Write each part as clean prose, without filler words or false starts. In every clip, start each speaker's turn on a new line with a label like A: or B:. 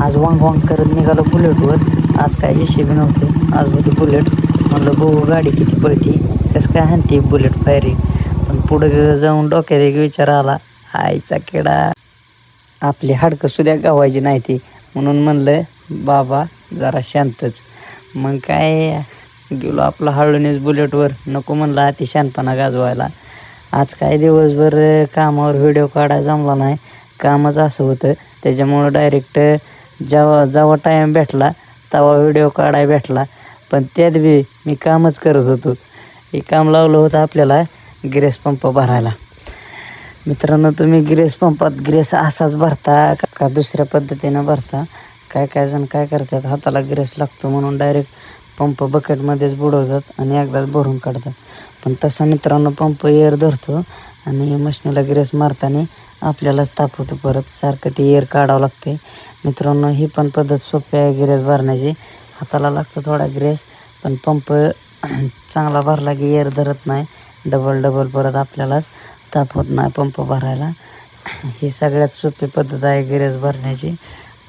A: आज वांग वांग करत निघालो बुलेटवर. आज काय JCB नव्हते, आज होती बुलेट. म्हणलं बघू गाडी किती पळती, कसं काय हाणते बुलेट फायरिंग. पण पुढं जाऊन डोक्यात एक विचार आला, आईचा किडा आपली हाडकं सुद्धा गावायची नाही ती. म्हणून म्हणलं बाबा जरा शांतच. मग काय गेलो आपलं हळूनीच बुलेटवर. नको म्हणलं अति शहाणपणा गाजवायला. आज काय दिवसभर कामावर व्हिडिओ काढायला जमला नाही, कामच असं होतं. त्याच्यामुळं डायरेक्ट जेव्हा टाईम भेटला तेव्हा व्हिडिओ काढायला भेटला. पण त्यात बी मी कामच करत होतो. हे काम लावलं होतं आपल्याला ग्रेस पंप भरायला. मित्रांनो, तुम्ही ग्रेस पंपात ग्रेस असाच भरता का दुसऱ्या पद्धतीनं भरता? काय जण काय करतात, हाताला ग्रेस लागतो म्हणून डायरेक्ट पंप बकेटमध्येच बुडवतात आणि एकदाच भरून काढतात. पण तसा मित्रांनो पंप एअर धरतो आणि मशनीला ग्रेस मारताना आपल्यालाच ताप होतो. परत सारखं ते एअर काढावं लागते. मित्रांनो, ही पण पद्धत सोपी आहे ग्रेस भरण्याची. हाताला लागतं थोडा ग्रेस, पण पंप चांगला भरला की एअर धरत नाही. डबल परत आपल्यालाच ताप होत नाही पंप भरायला. ही सगळ्यात सोपी पद्धत आहे ग्रेस भरण्याची.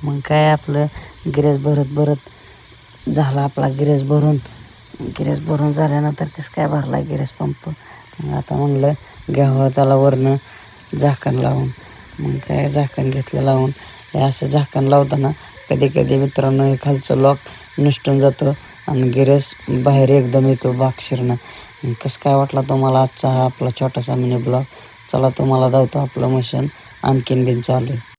A: मग काय आपलं ग्रेस भरत झाला आपला ग्रेस भरून झाल्यानंतर कसं काय भरला ग्रेस पंप. मग आता म्हणलं घ्यावं त्याला वरनं झाकण लावून. मग काय झाकण घेतलं लावून. हे असं झाकण लावताना कधी मित्रांनो हे खालचं लॉक निसटून जातं आणि गिरेस बाहेर एकदम येतो बाक. कसं काय वाटला तुम्हाला आजचा हा आपला छोटासा मिनी ब्लॉग. चला तुम्हाला धावतो आपलं मशीन आणखीन बिन चालू आहे.